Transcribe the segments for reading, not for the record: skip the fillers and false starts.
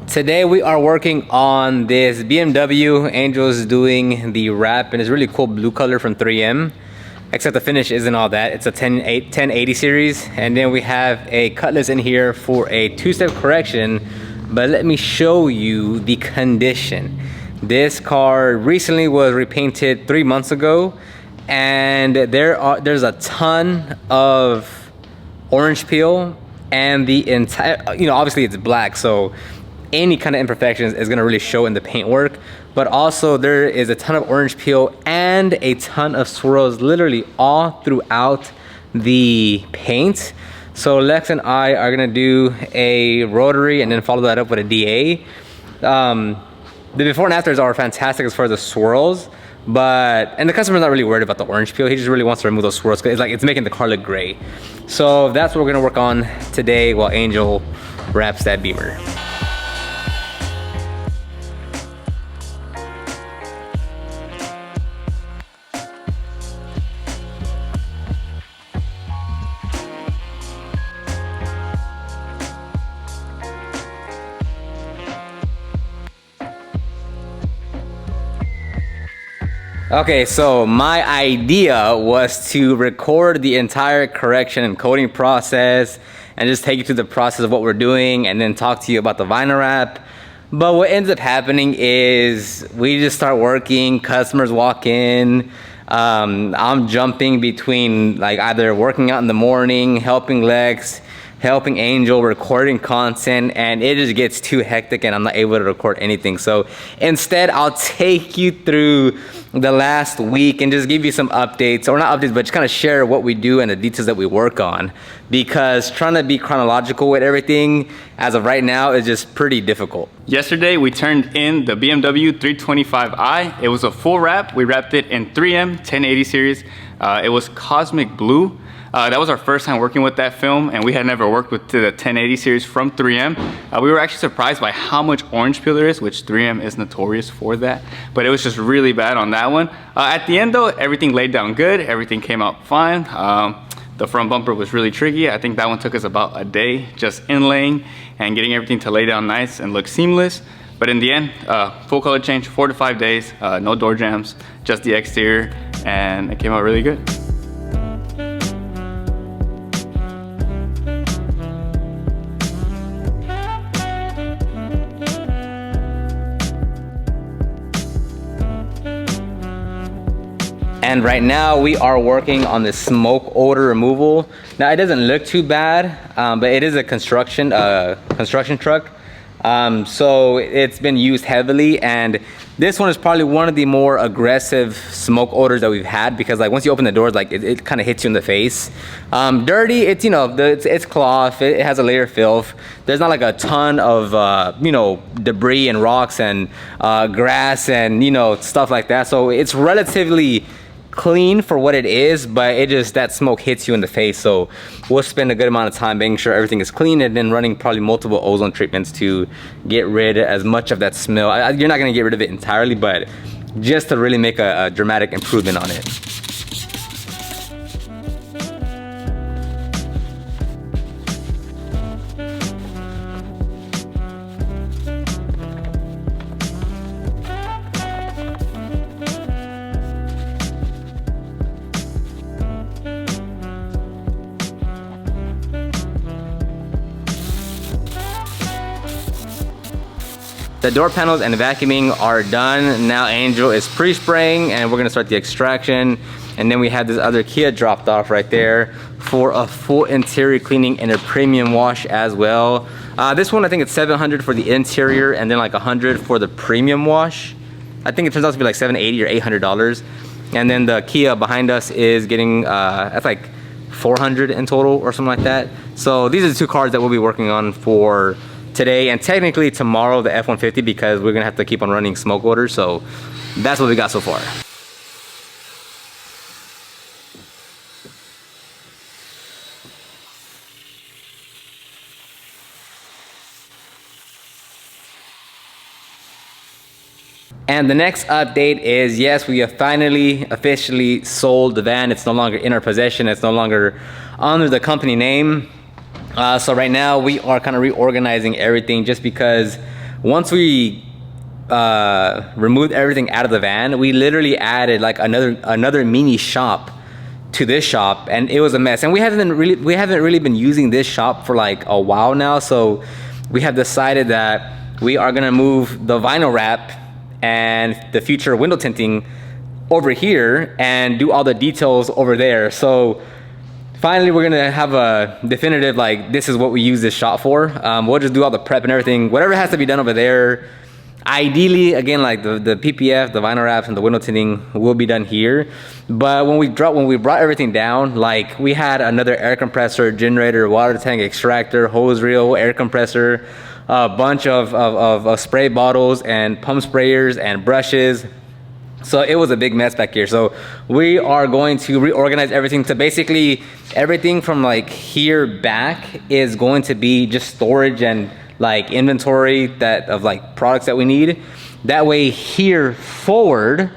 Today we are working on this BMW. Angel's doing the wrap and it's really cool blue color from 3M. Except the finish isn't all that. It's a 1080 series. And then we have a cutlass in here for a two-step correction. But let me show you the condition. This car recently was repainted 3 months ago. And there's a ton of orange peel. And the entire, obviously it's black. So any kind of imperfections is gonna really show in the paint work, but also there is a ton of orange peel and a ton of swirls literally all throughout the paint. So Lex and I are gonna do a rotary and then follow that up with a DA. The before and afters are fantastic as far as the swirls, and the customer's not really worried about the orange peel. He just really wants to remove those swirls because it's making the car look gray. So that's what we're gonna work on today while Angel wraps that Beamer. Okay, so my idea was to record the entire correction and coating process and just take you through the process of what we're doing and then talk to you about the vinyl wrap. But what ends up happening is we just start working, customers walk in, I'm jumping between either working out in the morning, helping Lex, helping Angel, recording content, and it just gets too hectic and I'm not able to record anything. So instead, I'll take you through the last week and just give you some updates, or not updates, but just kind of share what we do and the details that we work on. Because trying to be chronological with everything as of right now is just pretty difficult. Yesterday, we turned in the BMW 325i. It was a full wrap. We wrapped it in 3M 1080 series. It was Cosmic Blue. That was our first time working with that film, and we had never worked with the 1080 series from 3M. We were actually surprised by how much orange peel there is, which 3M is notorious for that, but it was just really bad on that one. At the end though, everything laid down good, everything came out fine. The front bumper was really tricky. I think that one took us about a day, just inlaying and getting everything to lay down nice and look seamless. But in the end, full color change, 4 to 5 days, no door jams, just the exterior, and it came out really good. And right now we are working on the smoke odor removal. Now it doesn't look too bad, but it is a construction truck. So it's been used heavily, and this one is probably one of the more aggressive smoke odors that we've had, because once you open the doors, it kind of hits you in the face. Dirty, it's it's cloth, it has a layer of filth. There's not a ton of debris and rocks and grass and stuff like that. So it's relatively clean for what it is, but that smoke hits you in the face. So we'll spend a good amount of time making sure everything is clean and then running probably multiple ozone treatments to get rid of as much of that smell. You're not going to get rid of it entirely, but just to really make a dramatic improvement on it. The door panels and vacuuming are done. Now Angel is pre-spraying and we're gonna start the extraction. And then we have this other Kia dropped off right there for a full interior cleaning and a premium wash as well. This one, I think it's $700 for the interior and then $100 for the premium wash. I think it turns out to be $780 or $800. And then the Kia behind us is getting, that's $400 in total or something like that. So these are the two cars that we'll be working on for today and technically tomorrow, the F-150, because we're gonna have to keep on running smoke odors. So that's what we got so far. And the next update is, yes, we have finally officially sold the van. It's no longer in our possession. It's no longer under the company name. So right now we are kind of reorganizing everything just because once we removed everything out of the van, we literally added like another mini shop to this shop, and it was a mess. And we haven't really been using this shop for like a while now, so we have decided that we are gonna move the vinyl wrap and the future window tinting over here and do all the details over there. So finally we're gonna have a definitive, like, this is what we use this shop for. We'll just do all the prep and everything, whatever has to be done over there. Ideally, again, like the PPF, the vinyl wraps, and the window tinting will be done here. But when we brought everything down, like, we had another air compressor, generator, water tank, extractor, hose reel, air compressor, a bunch of spray bottles and pump sprayers and brushes. So it was a big mess back here. So we are going to reorganize everything to basically everything from like here back is going to be just storage and like inventory of like products that we need. That way here forward,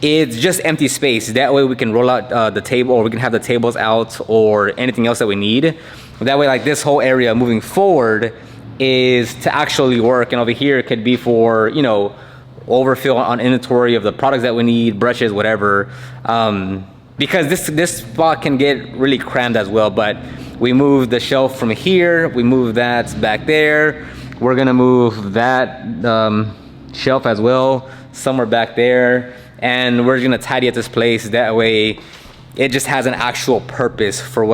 it's just empty space. That way we can roll out the table, or we can have the tables out, or anything else that we need. That way, like, this whole area moving forward is to actually work, and over here it could be for, you know, overfill on inventory of the products that we need, brushes, whatever. Because this spot can get really crammed as well. But we moved the shelf from here, we moved that back there. We're gonna move that shelf as well, somewhere back there. And we're gonna tidy up this place. That way it just has an actual purpose for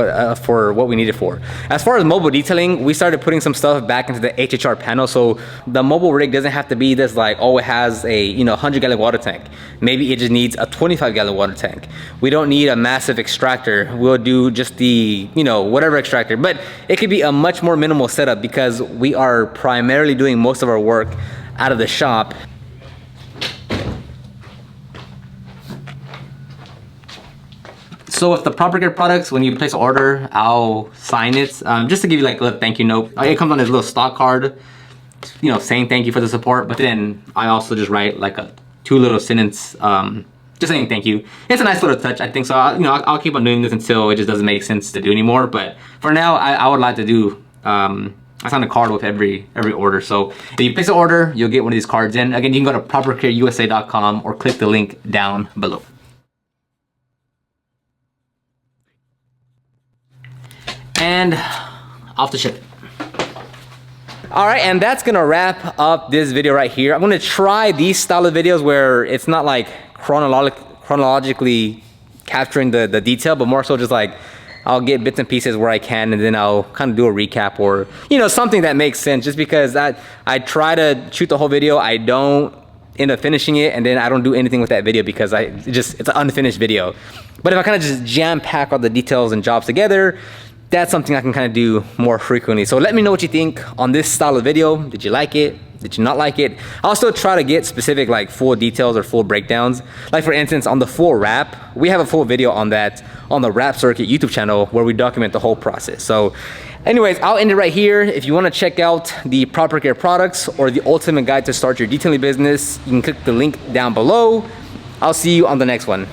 what we need it for. As far as mobile detailing, we started putting some stuff back into the HHR panel, so the mobile rig doesn't have to be this like, oh, it has a 100-gallon water tank. Maybe it just needs a 25-gallon water tank. We don't need a massive extractor. We'll do just the, whatever extractor, but it could be a much more minimal setup because we are primarily doing most of our work out of the shop. So with the Proper Care products, when you place an order, I'll sign it just to give you like a little thank you note. It comes on this little stock card, saying thank you for the support. But then I also just write like two little sentence, just saying thank you. It's a nice little touch, I think. So I'll keep on doing this until it just doesn't make sense to do anymore. But for now, I would like to do. I sign a card with every order. So if you place an order, you'll get one of these cards in. Again, you can go to propercareusa.com or click the link down below. And off to ship it. All right, and that's gonna wrap up this video right here. I'm gonna try these style of videos where it's not like chronologically capturing the detail, but more so just like I'll get bits and pieces where I can, and then I'll kind of do a recap or something that makes sense. Just because I try to shoot the whole video, I don't end up finishing it, and then I don't do anything with that video because it's an unfinished video. But if I kind of just jam pack all the details and jobs together, that's something I can kind of do more frequently. So let me know what you think on this style of video. Did you like it? Did you not like it? I'll still try to get specific like full details or full breakdowns. Like for instance, on the full wrap, we have a full video on that on the Wrap Circuit YouTube channel where we document the whole process. So anyways, I'll end it right here. If you want to check out the Proper Care products or the ultimate guide to start your detailing business, you can click the link down below. I'll see you on the next one.